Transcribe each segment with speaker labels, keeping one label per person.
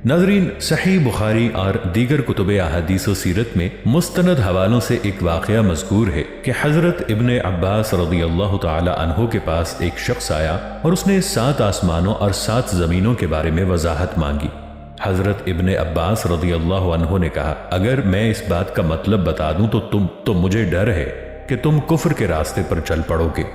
Speaker 1: नाज़रीन, सही बुखारी और दीगर कुतुब अहादीस व सीरत में मुस्तनद हवालों से एक वाक़या मज़कूर है कि हज़रत इब्न अब्बास रज़ियल्लाहु ताला अन्हो के पास एक शख्स आया और उसने 7 आसमानों और 7 ज़मीनों के बारे में वजाहत मांगी। हज़रत इब्न अब्बास रज़ियल्लाहु अन्हो ने कहा, अगर मैं इस बात का मतलब बता दूं तो मुझे डर है कि तुम कुफ्र के रास्ते पर चल पड़ोगे।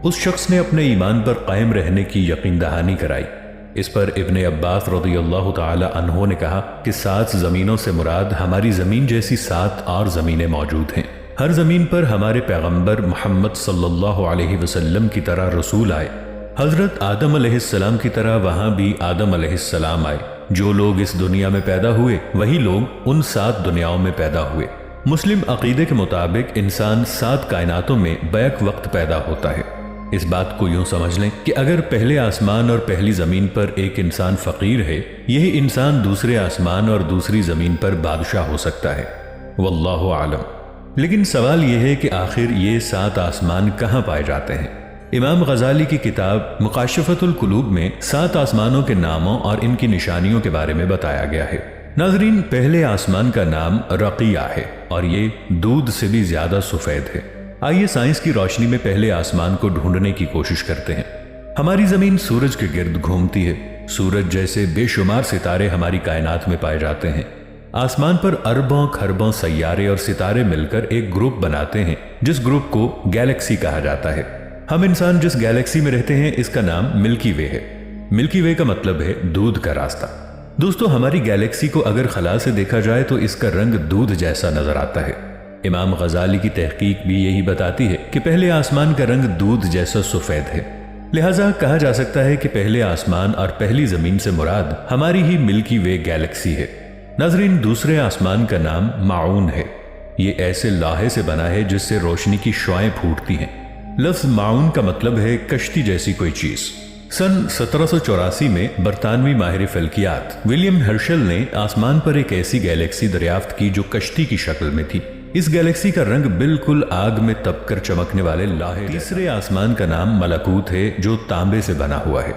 Speaker 1: उस शख्स ने अपने ईमान पर कायम रहने की यकीन दहानी कराई। इस पर इब्न अब्बास रज़ियल्लाहु ताला अन्हो ने कहा कि 7 ज़मीनों से मुराद हमारी ज़मीन जैसी 7 और ज़मीनें मौजूद हैं। हर ज़मीन पर हमारे पैगंबर मोहम्मद सल्लल्लाहु अलैहि वसल्लम की तरह रसूल आए। हज़रत आदम अलैहिस्सलाम की तरह वहाँ भी आदम अलैहिस्सलाम आए। जो लोग इस दुनिया में पैदा हुए वही लोग उन 7 दुनियाओं में पैदा हुए। मुस्लिम अकीदे के मुताबिक इंसान 7 कायनातों में बैक वक्त पैदा होता है। इस बात को यूं समझ लें कि अगर पहले आसमान और पहली जमीन पर एक इंसान फकीर है, यही इंसान दूसरे आसमान और दूसरी जमीन पर बादशाह हो सकता है। वल्लाहु आलम। लेकिन सवाल यह है कि आखिर ये 7 आसमान कहाँ पाए जाते हैं? इमाम गजाली की किताब मुकाशफतुल कुलूब में 7 आसमानों के नामों और इनकी निशानियों के बारे में बताया गया है। नाज़रीन, पहले आसमान का नाम रक़िया है और ये दूध से भी ज्यादा सफेद है। आइए साइंस की रोशनी में पहले आसमान को ढूंढने की कोशिश करते हैं। हमारी जमीन सूरज के गिर्द घूमती है। सूरज जैसे बेशुमार सितारे हमारी कायनात में पाए जाते हैं। आसमान पर अरबों खरबों सैयारे और सितारे मिलकर एक ग्रुप बनाते हैं, जिस ग्रुप को गैलेक्सी कहा जाता है। हम इंसान जिस गैलेक्सी में रहते हैं इसका नाम मिल्की वे है। मिल्की वे का मतलब है दूध का रास्ता। दोस्तों, हमारी गैलेक्सी को अगर खला से देखा जाए तो इसका रंग दूध जैसा नजर आता है। इमाम गजाली की तहकीक भी यही बताती है कि पहले आसमान का रंग दूध जैसा सफेद है। लिहाजा कहा जा सकता है कि पहले आसमान और पहली जमीन से मुराद हमारी ही मिल्की वे गैलेक्सी है। नाज़रीन, दूसरे आसमान का नाम माऊन है। ये ऐसे लोहे से बना है जिससे रोशनी की शुआएं फूटती हैं। लफ्ज माऊन का मतलब है कश्ती जैसी कोई चीज। सन 1784 में बरतानवी माहिर फल्कियात विलियम हर्शल ने आसमान पर एक ऐसी गैलेक्सी दरियाफ्त की जो कश्ती की शक्ल में थी। इस गैलेक्सी का रंग बिल्कुल आग में तपकर चमकने वाले लोहे। तीसरे आसमान का नाम मलकूत है जो तांबे से बना हुआ है।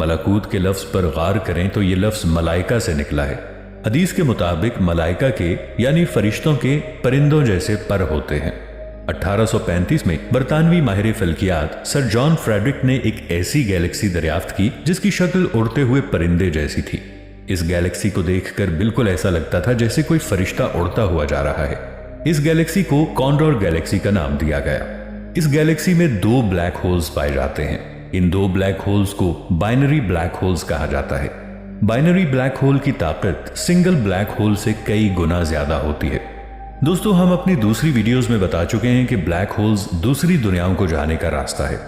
Speaker 1: मलकूत के लफ्ज पर गौर करें तो ये लफ्ज मलाइका से निकला है। हदीस के मुताबिक मलाइका के यानी फरिश्तों के परिंदों जैसे पर होते हैं। 1835 में बरतानवी माहिर फल्कियात सर जॉन फ्रेडरिक ने एक ऐसी गैलेक्सी दरियाफ्त की जिसकी शक्ल उड़ते हुए परिंदे जैसी थी। इस गैलेक्सी को देखकर बिल्कुल ऐसा लगता था जैसे कोई फरिश्ता उड़ता हुआ जा रहा है। इस गैलेक्सी को कॉन्डोर गैलेक्सी का नाम दिया गया। इस गैलेक्सी में 2 ब्लैक होल्स पाए जाते हैं। इन 2 ब्लैक होल्स को बाइनरी ब्लैक होल्स कहा जाता है। बाइनरी ब्लैक होल की ताकत सिंगल ब्लैक होल से कई गुना ज्यादा होती है। दोस्तों, हम अपनी दूसरी वीडियोस में बता चुके हैं कि ब्लैक होल्स दूसरी दुनियाओं को जाने का रास्ता है।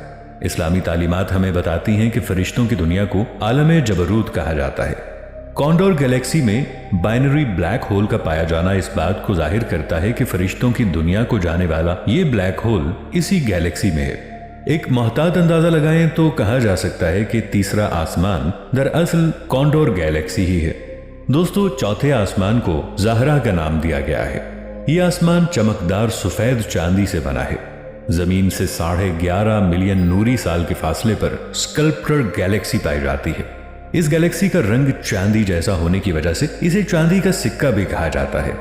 Speaker 1: इस्लामी तालीमात हमें बताती हैं कि फरिश्तों की दुनिया को आलम जबरूत कहा जाता है। कॉन्डोर गैलेक्सी में बाइनरी ब्लैक होल का पाया जाना इस बात को जाहिर करता है कि फरिश्तों की दुनिया को जाने वाला ये ब्लैक होल इसी गैलेक्सी में है। एक मोहतात अंदाजा लगाएं तो कहा जा सकता है कि तीसरा आसमान दरअसल कॉन्डोर गैलेक्सी ही है। दोस्तों, चौथे आसमान को ज़हरा का नाम दिया गया है। यह आसमान चमकदार सफेद चांदी से बना है। जमीन से 11.5 मिलियन नूरी साल के फासले पर स्कल्प्टर गैलेक्सी पाई जाती है। इस गैलेक्सी का रंग चांदी जैसा होने की वजह से इसे चांदी का सिक्का भी कहा जाता है।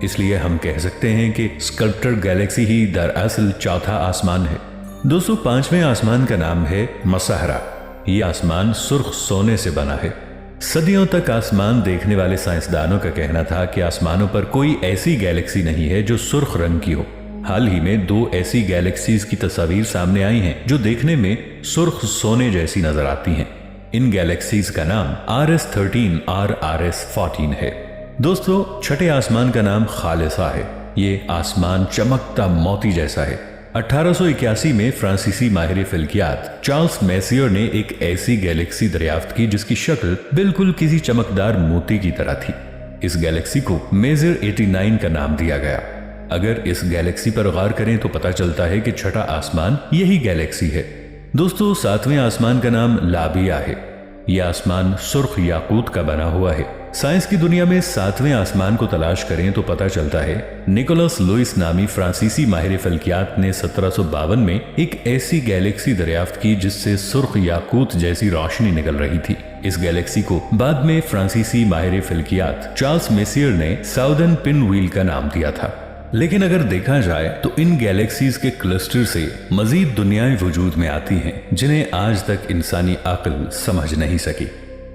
Speaker 1: इसलिए हम कह सकते हैं कि स्कल्प्टर गैलेक्सी ही दरअसल चौथा आसमान है। दोस्तों, 5वें आसमान का नाम है मसहरा। यह आसमान सुर्ख सोने से बना है। सदियों तक आसमान देखने वाले साइंसदानों का कहना था कि आसमानों पर कोई ऐसी गैलेक्सी नहीं है जो सुर्ख रंग की हो। हाल ही में 2 ऐसी गैलेक्सीज की तस्वीर सामने आई हैं जो देखने में सुर्ख सोने जैसी नजर आती हैं। इन गैलेक्सीज का नाम RS13 और RS14 है। दोस्तों, छठे आसमान का नाम खालिसा है। ये आसमान चमकता मोती जैसा है। 1881 में फ्रांसीसी माहिर फल्कियात चार्ल्स मैसियर ने एक ऐसी गैलेक्सी दरियाफ्त की जिसकी शक्ल बिल्कुल किसी चमकदार मोती की तरह थी। इस गैलेक्सी को मेजर 89 का नाम दिया गया। अगर इस गैलेक्सी पर गौर करें तो पता चलता है कि छठा आसमान यही गैलेक्सी है। दोस्तों, 7वें आसमान का नाम लाबिया है। यह आसमान सुर्ख याकूत का बना हुआ है। साइंस की दुनिया में 7वें आसमान को तलाश करें तो पता चलता है निकोलस लुइस नामी फ्रांसीसी माहिर फल्कियात ने 1752 में एक ऐसी गैलेक्सी दरियाफ्त की जिससे सुर्ख याकूत जैसी रोशनी निकल रही थी। इस गैलेक्सी को बाद में फ्रांसीसी माहिर फल्कियात चार्ल्स मेसियर ने साउदर्न पिन व्हील का नाम दिया था। लेकिन अगर देखा जाए तो इन गैलेक्सीज के क्लस्टर से मजीद दुनियाएं वजूद में आती हैं जिन्हें आज तक इंसानी अक्ल समझ नहीं सकी।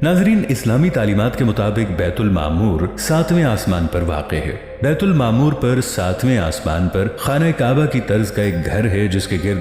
Speaker 1: नाजरीन, इस्लामी तालीमात के मुताबिक बैतुल मामूर 7वें आसमान पर वाक़ है। बैतुल मामूर पर 7वें आसमान पर खाना काबा की तर्ज का एक घर है जिसके गिर्द